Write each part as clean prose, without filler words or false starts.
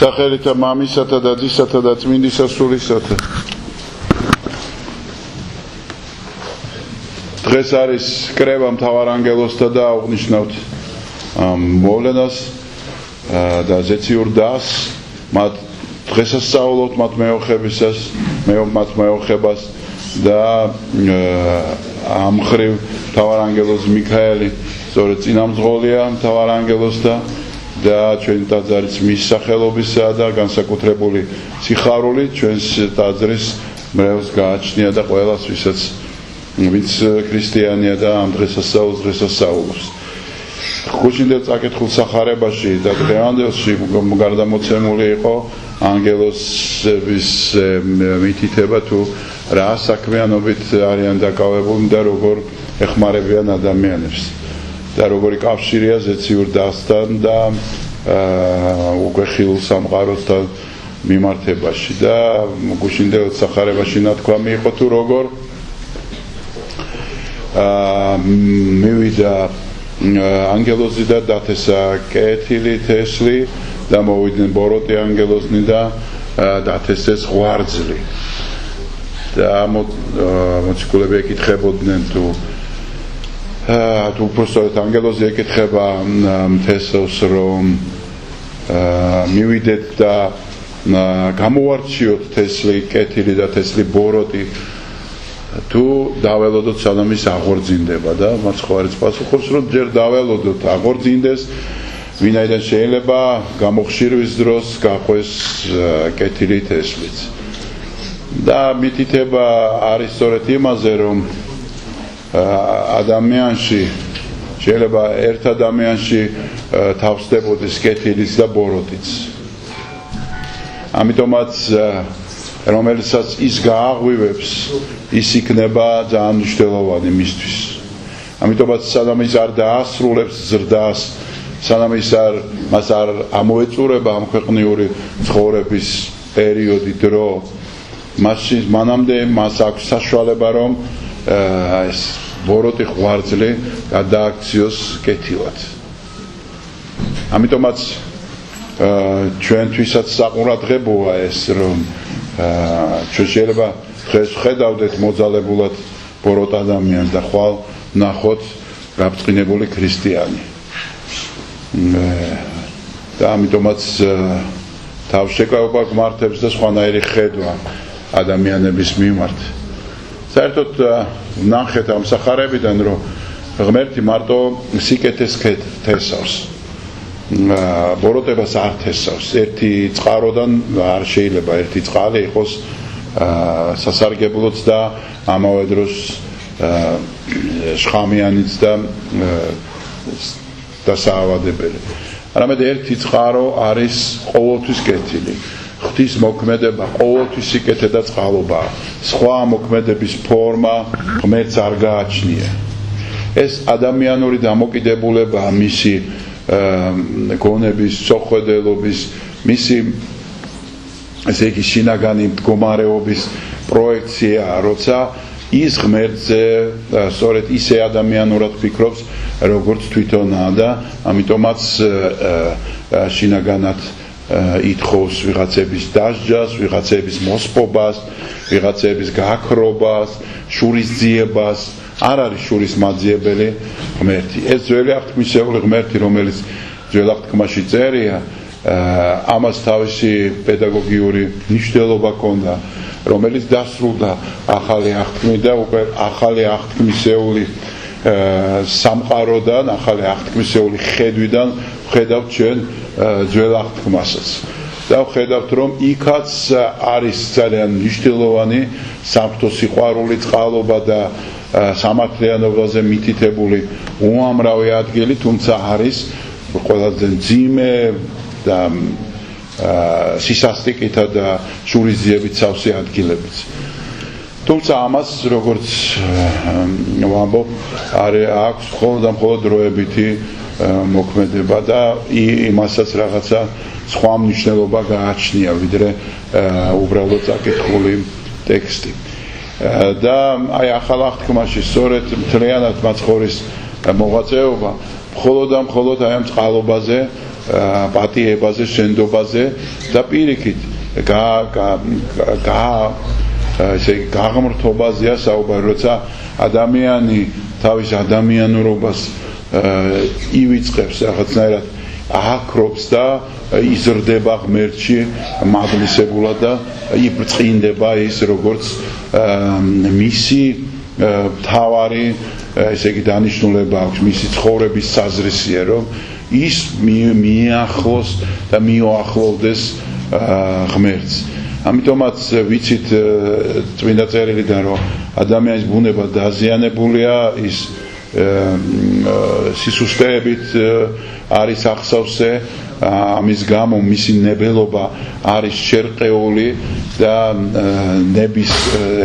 სახელითა მამისათა და ძისათა და წმინდისა სულისათა. დღეს არის კრება მთავარანგელოსთა და აღვნიშნავთ მოვლენას და ზეციურ დას მათ დღესასწაულობთ მათ მეოხებას და ამ ხრივ მთავარანგელოზ მიქაელი სწორედ წინამძღოლია მთავარანგელოსთა და ჩვენ ტაძარიც მის სახელობისაა და განსაკუთრებული სიხარული ჩვენს ტაძრის მრევლს გააჩნია და ყველას ვინც ქრისტიანია და ამ დღესასწაულობს. გუშინდელ წაკითხულ სახარებაში და დღევანდელში გარდამოცემული იყო ანგელოსების მითითება თუ რა საქმიანობით არიან დაკავებულნი და როგორ ეხმარებიან ადამიანებს და როგორი კავშირია ზეციურ დასთან და უკვე ხილულ სამყაროსთან მიმართებაში და გუშინდელ სახარებაში ნათქვამი იყო თუ როგორ მივიდა ანგელოზი და დათესა კეთილი თესლი და მოვიდნენ ბოროტი ანგელოზნი და დათესეს ღვარძლი და მოციქულები ეკითხებოდნენ თუ უბრალოდ ანგელოზი ეკითხება თესლს რომ მივიდეთ და გამოვარჩიოთ თესლი კეთილი და თესლი ბოროტი თუ დაველოდოთ სანამ ის აღორძინდება და მაცხოვარიც პასუხობს რომ ჯერ დაველოდოთ აღორძინდეს ვინაიდან შეიძლება გამოხშირვის დროს გაყვეს კეთილი თესლიც და მითითება არის სწორედ იმაზე რომ ადამიანში შეიძლება ერთ ადამიანში თავსდებოდეს კეთილიც და ბოროტიც ამიტომაც რომელსაც ის გააღვივებს ის იქნება ძალიან მნიშვნელოვანი მისთვის ამიტომაც სანამ ის არ დაასრულებს ზრდას სანამ მას არ ამოეწურება ამ ქვეყნიური ცხოვრების პერიოდი დრო მანამდე მას აქვს საშუალება რომ ეს ბოროტი ღვარძლი გადააქციოს კეთილად ამიტომაც ჩვენთვისაც საყურადღებოა ეს რომ ჩვენ შეიძლება დღეს ხედავდეთ მოძალებულად ბოროტ ადამიანს და ხვალ ნახოთ გაბრწყინებული ქრისტიანი და ამიტომაც თავშეკავება გმართებს და სხვანაირი ხედვა ადამიანების მიმართ საერთოდ ნახეთ ამ სახარებიდან რომ ღმერთი მარტო სიკეთეს თესავს ბოროტებას არ თესავს ერთი წყაროდან არ შეიძლება ერთი წყალი იყოს სასარგებლოც და ამავე დროს შხამიანიც და საავადებელი არამედ ერთი წყარო არის ყოველთვის კეთილი ღვთის მოქმედება ყოველთვის სიკეთე და წყალობაა სხვა მოქმედების ფორმა ღმერთს არ გააჩნია ეს ადამიანური დამოკიდებულება მისი გონების სოხვედელობის მისი ესე იგი შინაგანი მდგომარეობის პროექცია როცა ის ღმერთზე სწორედ ისე ადამიანურად ფიქრობს როგორც თვითონაა და ამიტომაც შინაგანად ითხოვს ვიღაცების დასჯას, ვიღაცების მოსპობას, ვიღაცების გაქრობას, შურისძიებას არ არის შურის მაძიებელი ღმერთი ეს ძველი აღთქმისეული ღმერთი რომელიც ძველ აღთქმაში წერია ამას თავისი პედაგოგიური მნიშვნელობა ჰქონდა რომელიც დასრულდა ახალი აღთქმით და უკვე ახალი აღთქმისეული სამყაროდან ახალი აღთქმისეული ხედვიდან ვხედავთ ჩვენ ძველ აღთქმასაც და ვხედავთ რომ იქაც არის ძალიან მნიშვნელოვანი სამღვთო სიყვარული წყალობა და სამართლიანობაზე მითითებული უამრავი ადგილი თუმცა არის ყველაზე მძიმე და სისასტიკითა და შურისძიებით სავსე ადგილებიც თუმცა ამას როგორც ვამბობ აქვს მხოლოდ დროებითი მოქმედება და იმასაც რაღაცა სხვა მნიშვნელობა გააჩნია ვიდრე უბრალოდ წაკითხული ტექსტი და აი ახალ აღთქმაში სწორედ მთლიანად მაცხოვრის მოღვაწეობა მხოლოდ აი ამ წყალობაზე პატიებაზე, შენდობაზე და პირიქით ესე იგი გაღმრთობაზეა საუბარი, როცა ადამიანი თავის ადამიანურობას ივიწყებს რაღაცნაირად ააქრობს და იზრდება ღმერთში მადლისებულად და იბრწყინდება ის როგორც მისი მთავარი ესე იგი დანიშნულება აქვს მისი ცხოვრების საზრისია, რომ ის მიახლოს და მიუახლოვდეს ღმერთს. ამიტომაც ვიცით წმინდა წერილიდან, რომ ადამიანის ბუნება დაზიანებულია, ის სისუსტეებით არის ახსავსე, ამის გამო მისი ნებელობა არის შერყეული და ნების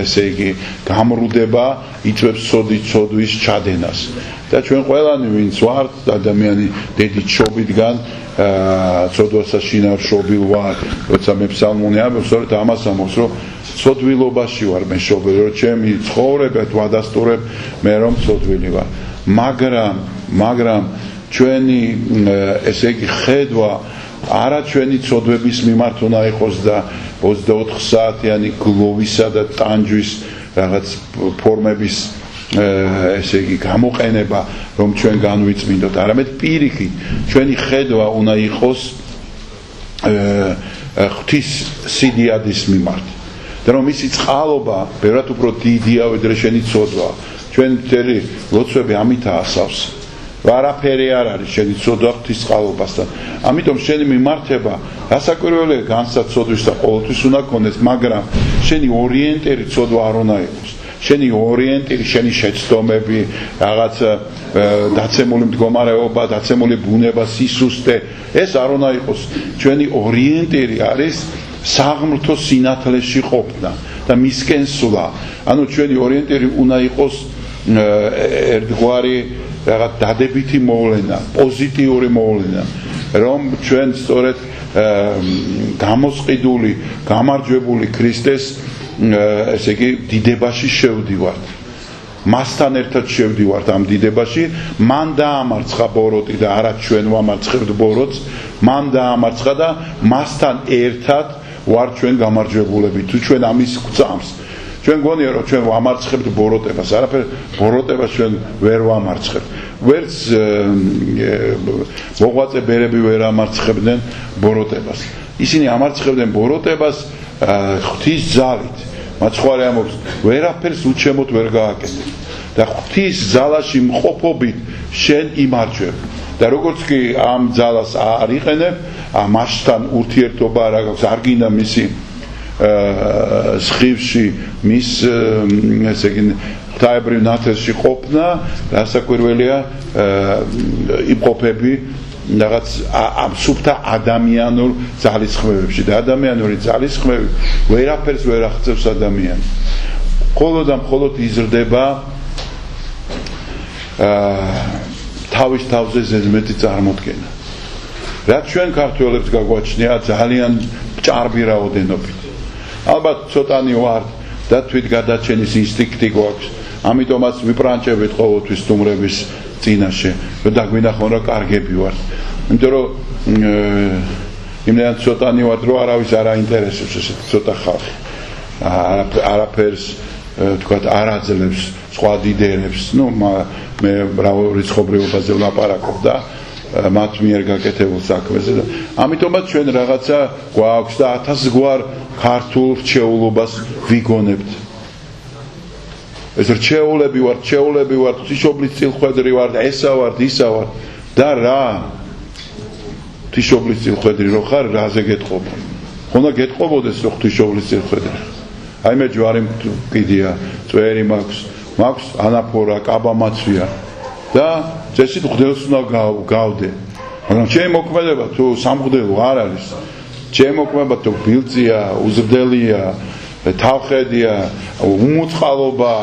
ესე იგი გამრუდება იწვევს ცოდვის ჩადენას. და ჩვენ ყველანი ვინც ვართ ადამიანი დედით შობიდან ცოდვასა შინაარშობილ ვარ, როცა მე ფსალმუნი ამბობს, სწორედ ამას ამბობს, რომ ცოდვილობაში ვარ მე შობილი, რომ ჩემი ცხოვრება ვადასტურებ მე რომ ცოდვილი ვარ. მაგრამ ჩვენი ესე იგი ხედვა არა ჩვენი ცოდვების მიმართ უნდა იყოს და 24 საათიანი გლოვისა და ტანჯვის რაღაც ფორმების ესე იგი გამოყენება, რომ ჩვენ განვიწმინდოთ, არამედ პირიქით ჩვენი ხედვა უნდა იყოს ღვთის სიდიადის მიმართ და რომ ისი წყალობა ბევრად უფრო დიდია ვიდრე შენი ცოდვა. ჩვენ მთელი ლოცვები ამითაა ასავს. არაფერი არ არის შენი ცოდვა ღვთის წყალობასთან. ამიტომ შენი მიმართება გასაკვირველია განსაცოდვის და ყოველთვის უნდა გქონდეს, მაგრამ შენი ორიენტირი ცოდვა არ უნდა იყოს. შენი ორიენტირი, შენი შეცდომები, რაღაც დაცემული მდგომარეობა, დაცემული ბუნება, სისუსტე, ეს არ უნდა იყოს. ჩვენი ორიენტირი არის საღმრთო სინათლეში ყოფნა და მისკენ სვლა. ანუ ჩვენი ორიენტირი უნდა იყოს ერთგვარი რაღაც დადებითი მოვლენა, პოზიტიური მოვლენა, რომ ჩვენ სწორედ გამოსყიდული, გამარჯვებული ქრისტეს ესე იგი დიდებაში შევდივართ. მასთან ერთად შევდივართ ამ დიდებაში, მან დაამარცხა ბოროტი და არა ჩვენ ვამარცხებთ ბოროტს, მან დაამარცხა და მასთან ერთად ვარ ჩვენ გამარჯვებულები. თუ ჩვენ ამის გვწამს, ჩვენ გონია რომ ჩვენ ვამარცხებთ ბოროტებას, არაფერ ბოროტებას ჩვენ ვერ ვამარცხებთ. ვერც მოღვაწე ბერები ვერ ამარცხებდნენ ბოროტებას. ისინი ამარცხებდნენ ბოროტებას ღვთის ძალით. მაცხვარი ამბობს, ვერაფერს უჩემოთ ვერ გააკეთებ. და ღვთის ძალაში მყოფობით შენ იმარჯვებ. და როგორც კი ამ ძალას არ იყენებ, მასთან ურთიერთობა არ აქვს, არ გინდა მისი სხივში მის ესე იგი ღვთაებრივ ნათელში ყოფნა, გასაკვირველია იმყოფები რაღაც ამ სუფთა ადამიანურ ძალისხმევებში და ადამიანური ძალისხმევი ვერაფერს ვერ აღწევს ადამიანს. მხოლოდ და მხოლოდ იზრდება თავის თავზე ზედმეტი წარმოდგენა. რაც ჩვენ ქართველებს გაგვაჩნია ძალიან ჭარბი რაოდენობით. ალბათ ცოტანი ვართ და თვითგადაჩენის ინსტინქტი გვაქვს. ამიტომაც ვიპრანჭებით ყოველთვის სტუმრების წინაშე, რომ დაგვინახონ რა კარგები ვართ. იმიტომ რომ იმდენად ცოტანი ვართ, რომ არავის არ აინტერესებს ესეთი ცოტა ხალხი. არაფერს თქვათ არ აძლევს სხვა დიდერებს. ნუ მე მრავალრიცხოვრიობაზე ვლაპარაკობ და მათ მიერ გაკეთებულ საქმეზე და ამიტომაც ჩვენ რაღაცა გვაქვს და 1000 გვარ ქართულ რჩეულობას ვიგონებთ. ეს რჩეულები ვართ, ღვთისმშობლის წილხვედრი ვართ, ესა ვართ, ისა ვართ და რა ღვთისმშობლის წილხვედრი რო ხარ, რაზე გეტყობო? ხონდა გეტყობოდეს რომ ღვთისმშობლის წილხვედრი. აი მე ჯვარი მყიდია, წვერი მაქვს ანაფორა, კაბამაცვია და წესით მღვდელს უნდა გავდე. მაგრამ ჩემი მოქმედება თუ სამღვდელო არ არის, ჩემი მოქმედება თუ ბილწია, უზრდელია, თავხედია, უმოწყალობა,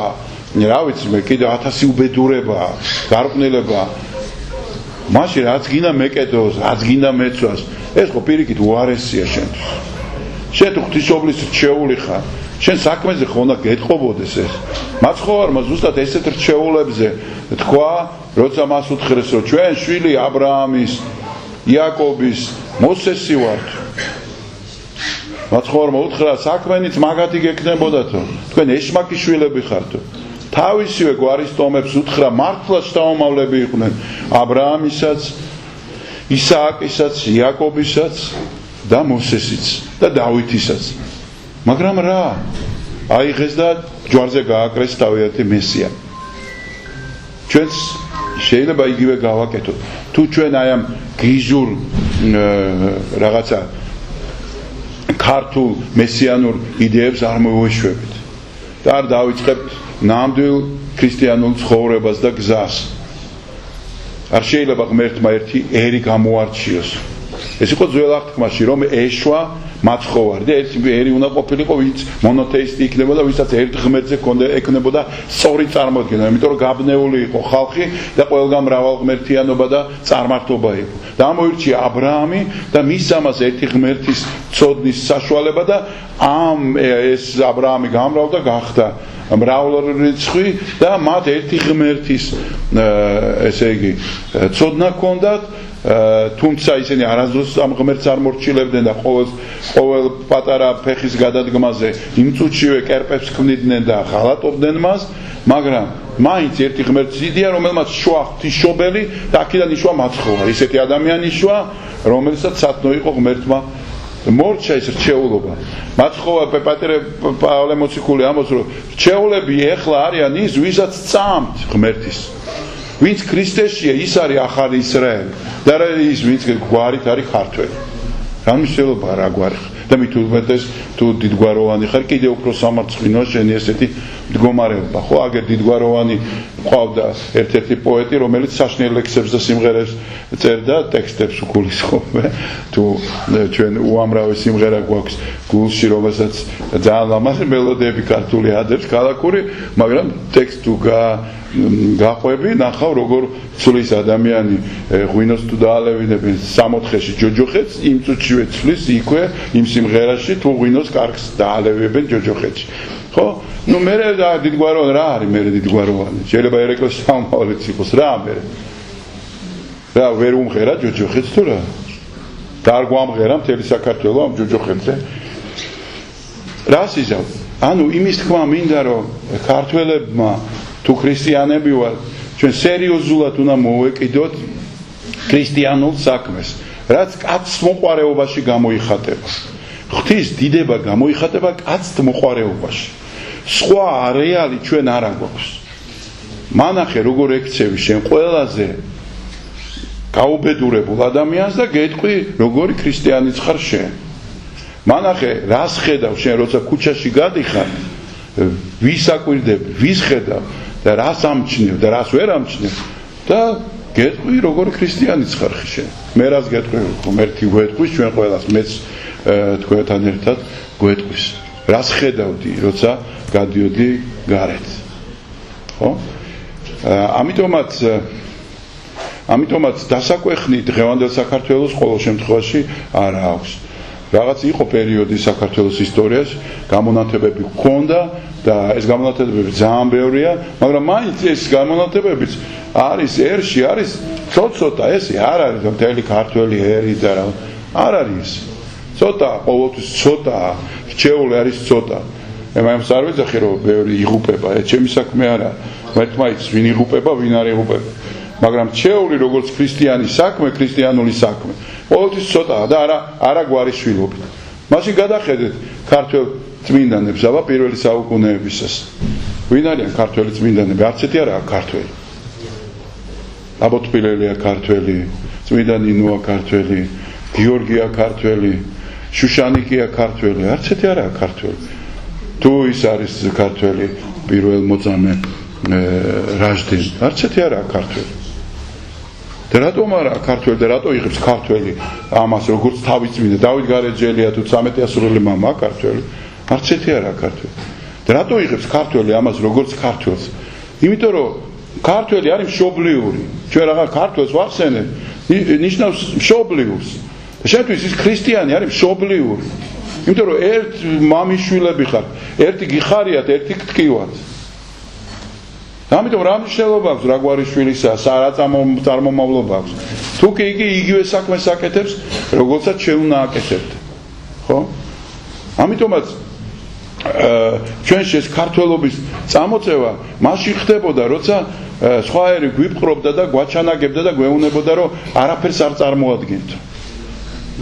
რა ვიცი მე კიდე 1000 უბედურება, გარყვნილება. მაშინ რაც გინდა მეკეთოს, რაც გინდა მეცვას, ეს ხო პირიქით უარესია შენთვის. შენ თუ ღვთისმშობლის რჩეული ხარ, შენ საქმეზე ხო უნდა გეტყობოდეს ეს. მაცხოვარმა ზუსტად ესეთ რჩეულებზე თქვა, როცა მას უთხრეს, რომ ჩვენ შვილი აბრაამის იაკობის მოსესი ვართ. მაცხოვრმა უთხრა საქმენიც მაგათი გეკნებოდათო. თქვენ ეშმაკის შვილები ხართო. თავისივე გვარის ტომებს უთხრა მართლა შთამომავლები იყვნენ ა ブラ ამისაც, ისააკისაც, იაკობისაც და მოსესიც და დავითისაც. მაგრამ რა? აიღეს და ჯვარზე გააკრეს თავიანთი მესია. ჩვენც შეიძლება იგივე გავაკეთოთ. თუ ჩვენ აი ამ გიზურ რაღაცა ქართულ მესიანურ იდეებს არ მოვეშვებით და არ დავიწყებთ ნამდვილ ქრისტიანულ ცხოვრებას და გზას. არ შეიძლება ღმერთმა ერთი ერი გამოარჩიოს. ეს იყო ძველ აღთქმაში, რომ ეშვა მაცხოვარი და ერთი ერი უნდა ყოფილიყო, ვინც მონოთეისტი იქნებოდა, ვისაც ერთ ღმერთზე ექნებოდა სწორი წარმოდგენა, იმიტომ რომ გაბნეული იყო ხალხი და ყველგან მრავალღმერთიანობა და წარმართობა იყო. და ამოირჩია ა ブラ ამი და მის ამას ერთი ღმერთის ცოდნის საშუალება და ეს ა ブラ ამი გამრავდა გახდა მრავალრიცხვი და მათ ერთი ღმერთის ესე იგი ცოდნა ჰქონდათ. თუმცა ისინი არასდროს ამ ღმერთს არ მორჩილებდნენ და ყოველ პატარა ფეხის გადადგმაზე იმ წუთშივე კერპებს ქმნიდნენ და ხალატობდნენ მას, მაგრამ მაინც ერთი ღმერთს იდეა, რომელმაც შვა ღვთისმშობელი და აქედან იშვა მაცხოვარი, ისეთი ადამიანი იშვა, რომელსაც სათნო იყო ღმერთმა მორჩა ეს რჩეულობა. მაცხოვარი პეტრე პავლე მოციქული ამბობს, რომ რჩეულები ეხლა არიან ის, ვისაც წამთ ღმერთის. ვინც ქრისტეშია, ის არის ახალი ისრაელი. და რა ის ვინც გვარით არის ქართველი. რა მნიშვნელობა რა გვარი და მით უმეტეს თუ დიდგვაროვანი ხარ, კიდე უფრო სამარცხვინოა შენი ესეთი მდგომარეობა. ხო, აგერ დიდგვაროვანი ყავდა ერთ-ერთი პოეტი, რომელიც საშნელ ლექსებს და სიმღერებს წერდა, ტექსტებს უგულისხმობ. თუ ჩვენ უამრავი სიმღერა გვაქვს გულში, რომელსაც ძალიან ლამაზი მელოდიები ქართული ადებს, ქალაქური, მაგრამ ტექსტ თუ გაყვები, ნახავ როგორ ცვლის ადამიანი ღვინოს თუ დაალევინებენ 64-ში ჯოჯოხეთს, იმ წუთშივე ცვლის იქვე იმ სიმღერაში თუ ღვინოს კარგს დაალევებენ ჯოჯოხეთში. ხო? ნუ მე დიდგვაროვანი რა არის მე დიდგვაროვანი? შეიძლება ერეკლეს სამმავლიც იყოს რა მე. რა ვერ უმღერა ჯოჯოხეთს თუ რა? და არ გვამღერა მთელი საქართველო ამ ჯოჯოხეთზე. რას იზავ? ანუ იმის თქმა მინდა რომ ქართველებმა თუ ქრისტიანები ვარ, ჩვენ სერიოზულად უნდა მოვეკიდოთ ქრისტიანულ საქმეს, რაც კაცს მოყვარეობაში გამოიხატება. ღვთის დიდება გამოიხატება კაცს მოყვარეობაში. სხვა არეალი ჩვენ არ აგვაქვს. მანახე როგორ ექცევი შენ ყველაზე გაუბედურებულ ადამიანს და გეტყვი როგორი ქრისტიანიც ხარ შენ. მანახე რას ხედავ შენ როცა ქუჩაში გადიხარ, ვის აკვირდები, ვის ხედავ და რას ამჩნევ და რას ვერ ამჩნევ და გეტყვი როგორი ქრისტიანიც ხარ შენ. მე რას გეტყვი, ერთი გვეტყვის ჩვენ ყველას, მეც თქვენთან ერთად გვეტყვის. რას ხედავდი როცა გადიოდი გარეთ. ხო? ამიტომაც დასაკვეხნი დღევანდელ საქართველოს ყოველ შემთხვევაში არ აქვს. რაღაც იყო პერიოდი საქართველოს ისტორიაში, გამონათებები ჰქონდა და ეს გამონათებები ძალიან ბევრია, მაგრამ მაინც ეს გამონათებებიც არის ერში, არის ცოტა, ესე არ არის მთელი ქართველი ერი და რა. არ არის. ცოტა, ყოველთვის ცოტა, რჩეული არის ცოტა. მე არ ვეძახი რომ ბევრი იღუპება, ეს ჩემი საქმე არა. მერტმაიც ვინ იღუპება, ვინ არ იღუპება. მაგრამ რჩეული როგორც ქრისტიანი საქმე, ქრისტიანული საქმე. ყოველთვის ცოტაა და არა გვარიშვილობით. მაშინ გადახედეთ ქართველ წმინდანებს, აბა პირველი საუკუნეებისას. ვინ არიან ქართველი წმინდანები? არც ერთი არაა ქართველი. აბოტბილელია ქართველი, წმინდა ნინოა ქართველი, გიორგია ქართველი, შუშანიკია ქართველი, არც ერთი არაა ქართველი. თუ ის არის ქართველი პირველ მოწამე რაჟდენ, არც ერთი არაა ქართველი. და რატომ არა ქართველი და რატო იღებს ქართველი ამას როგორც თავის წმინდა დავით გარეჯელია თუ 13 ასურელი მამა ქართველი, არც ერთი არაა ქართველი. და რატო იღებს ქართველი ამას როგორც ქართველს? იმიტომ რომ ქართველი არის მშობლიური. ჩვენ რაღაც ქართველს ვახსენებ, ნიშნავს მშობლიურს. და შენთვის ის ქრისტიანი არის მშობლიური. იმიტომ რომ ერთ მამიშვილები ხართ, ერთი გიხარიათ, ერთი გტკივათ. ამიტომ რა მნიშვნელობა აქვს რა გვარი შვილისა, რა წარმომავლობა აქვს. თუ კი იგი იგივე საქმეს აკეთებს, როგორცაც ჩვენ უნდა აკეთებთ. ხო? ამიტომაც ჩვენში ეს ქართველობის წამოწევა მაშინ ხდებოდა, როცა სხვა ერი გვიპყრობდა და გვაჩანაგებდა და გვეუბნებოდა, რომ არაფერს არ წარმოადგენთ.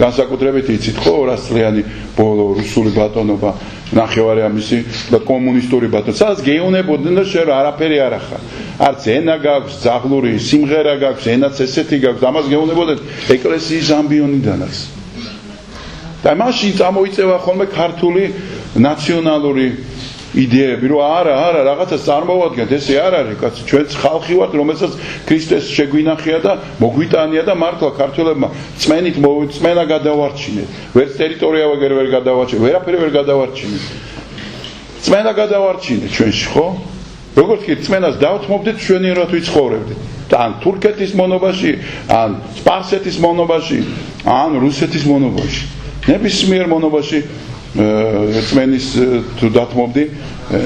განსაკუთრებით იცით ხო 200 წლიანი ბოლო რუსული ბატონობა, ნახევარი ამისი და კომუნისტური ბატონობა, სადაც გეუბნებოდნენ და შენ არაფერი არ ახარ. არც ენა გაქვს, ძაღლური სიმღერა გაქვს, ენაც ესეთი გაქვს, ამას გეუბნებოდნენ ეკლესიის ამბიონიდანაც. და მაშინ წამოიწევა ხოლმე ქართული ნაციონალური იდეები, რომ არა, რაღაცას წარმოვადგენთ, ესე არ არის, კაცო, ჩვენც ხალხი ვართ, რომელსაც ქრისტეს შეგვინახია და მოგვიტანია და მართლა ქართველებმა წმენა გადავარჩინეთ. ვერც ტერიტორია ვერ გადავარჩინეთ, ვერაფერი ვერ გადავარჩინეთ. წმენა გადავარჩინეთ ჩვენში, ხო? როგორც კი წმენას დავთმობდით, ჩვენიერად ვიცხოვრებდით. ან თურქეთის მონობაში, ან სპარსეთის მონობაში, ან რუსეთის მონობაში. ნებისმიერ მონობაში წმენის თუ დათმობდი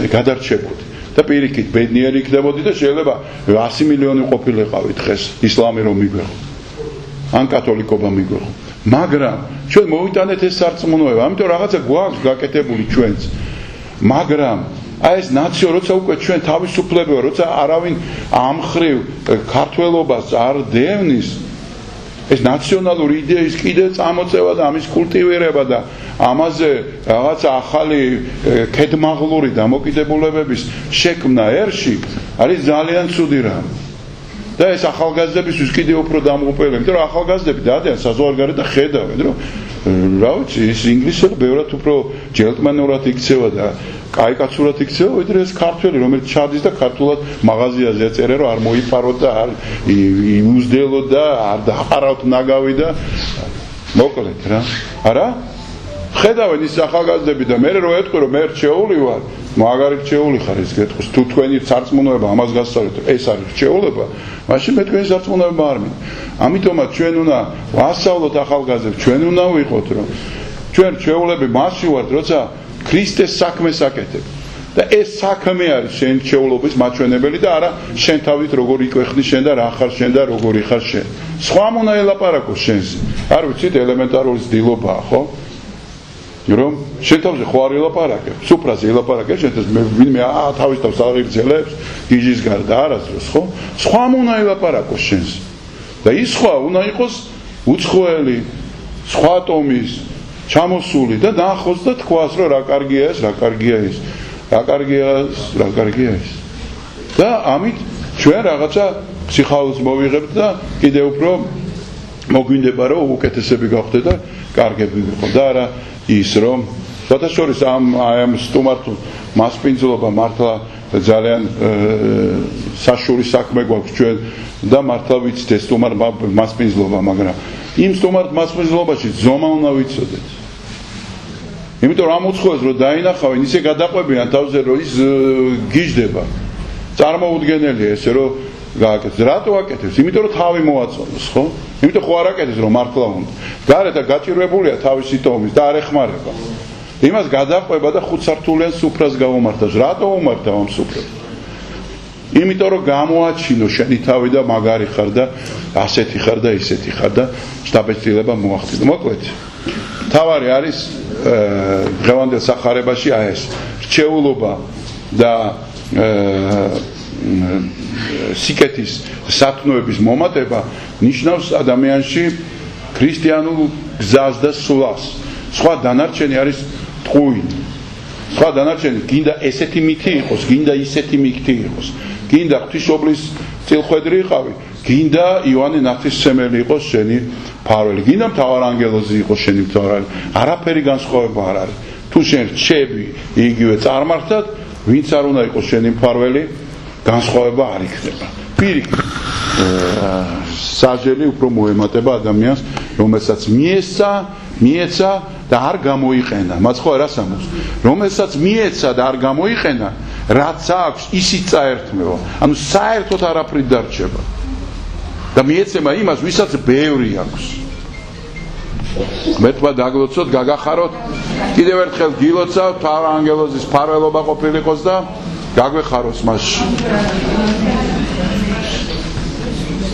გადარჩებოდი და პირიქით ბედნიერი იქნებოდი და შეიძლება 100 მილიონი ყოფილიყავი დღეს ისლამი რომ მიგვეღო ან კათოლიკობა მიგვეღო, მაგრამ ჩვენ მოვიტანეთ ეს სარწმუნოება, ამიტომ რაღაცა გვაქვს გაკეთებული ჩვენც, მაგრამ აი ეს ნაციო როცა უკვე ჩვენ თავისუფლებია, როცა არავინ ამ ხრივ ქართველობას არ დევნის, ეს ნაციონალური იდეის კიდე წამოწევა და ამის კულტივირება და ამაზე რაღაცა ახალი ქედმაღლური დამოკიდებულებების შექმნა ერში არის ძალიან ცუდი რამ. და ეს ახალგაზრდებისთვის კიდე უფრო დამღუპელი, იმიტომ რომ ახალგაზრდები დადიან საზღვარგარეთ და ხედავენ, რომ რა ვიცი, ის ინგლისურად ბევრად უფრო ჯელტმენურად იქცევა და კაიკაცურად იქცევა, ვიდრე ეს ქართველი, რომელიც ჩადის და ქართულად მაღაზიაზე ეწერა, რომ არ მოიფაროთ და არ იუსდელოთ და არ დაყარავთ ნაგავი და მოკლედ რა. არა? ხედავენ ის ახალგაზრდები და მე რო ეთქვი, რომ მე რჩეული ვარ, მაგარი რჩეული ხარ ის გეტყვის, თუ თქვენი სარწმუნოება ამას გასწავლეთ, ეს არის რჩეულება, მაშინ მე თქვენი სარწმუნოება არ მინდა. ამიტომაც ჩვენ უნდა ვასწავლოთ ახალგაზრდებს, ჩვენ უნდა ვიყოთ, რომ ჩვენ რჩეულები მასში ვართ, როცა ქრისტეს საქმეს აკეთებ. და ეს საქმე არის შენ რჩეულობის მაჩვენებელი და არა შენ თავით როგორ იკვეხნი შენ და რა ხარ შენ და როგორი ხარ შენ. სხვა უნდა ელაპარაკოს შენზე. არ ვიცით, ელემენტარული ცდილობაა, ხო? რომ შენ თავზე ხო არ ელაპარაკებ, სუფრაზე ელაპარაკებ, შენ ვინმე თავის თავს აღიძელებს გიჟის გარდა არასდროს, ხო? სხვა უნდა ელაპარაკოს შენზე. და ის სხვა უნდა იყოს უცხოელი, სხვა ტომის, ჩამოსული და ნახოს და თქვას, რომ რა კარგია ეს, რა კარგია ეს. რა კარგია ეს. და ამით ჩვენ რაღაცა ფსიქოლოგს მოვიღებთ და კიდე უფრო მოგვინდება, რომ უკეთესები გავხდეთ და კარგები ვიყო და არა ის რომ შეთაშორის ამ სტუმართ მასპინძლობა მართლა ძალიან საშური საქმე გვაქვს ჩვენ და მართლა ვიცით ეს სტუმარ მასპინძლობა, მაგრამ იმ სტუმართ მასპინძლობაში ზომა უნდა ვიცოდეთ. იმიტომ რომ ამ უცხოელს რომ დაინახავენ, ისე გადაყვებიან თავზე, რომ ის გიждდება. წარმოუდგენელია ესე რომ გააკეთებს. რატო აკეთებს? იმიტომ რომ თავი მოაწონოს, ხო? იმიტომ ხო არ აკეთებს რომ მართლა უნდა. გარეთ გაჭირვებულია თავისი ტომის და არ ეხმარება. იმას გადაყვება და 5 სართულიან სუფრას გამომართავს. რატო უმართავ ამ სუფრას? იმიტომ რომ გამოაჩინო შენი თავი და მაგარი ხარ და ასეთი ხარ და ისეთი ხარ და შთაბეჭდილება მოახდინო. მოკლედ, თავარი არის დღევანდელ სახარებაში აი ეს რჩეულობა და სიკეთის სათნოების მომატება ნიშნავს ადამიანში ქრისტიანულ გზას და სულას. სხვა დანარჩენი არის ტყუილი. სხვა დანარჩენი გინდა ესეთი მითი იყოს, გინდა ისეთი მითი იყოს, გინდა ღვთისმშობლის წილხვედრი იყავი, გინდა იოანე ნათლისმცემელი იყოს შენი მფარველი, გინდა მთავარანგელოზი იყოს შენი მფარველი. არაფერი განსხვავება არ არის. თუ შენ რჩები იგივე წარმართად, ვინც არ უნდა იყოს შენი მფარველი, განსხვავება არ იქნება. პირიქით, საჯელი უფრო მოემატება ადამიანს, რომელსაც მიეცა და არ გამოიყენა. მაცხოვა რას ამბობს? რომელსაც მიეცა და არ გამოიყენა, რაც აქვს, ისიც წაერთმევა. ანუ საერთოდ არაფრით დარჩება. და მიეცემა იმას, ვისაც ბევრი აქვს. მეთქვა დაგლოცოთ, გაგახაროთ, კიდევ ერთხელ გილოცავთ, მთავარანგელოზის მფარველობა ყოფილიყოს და გაგვეხაროს მასში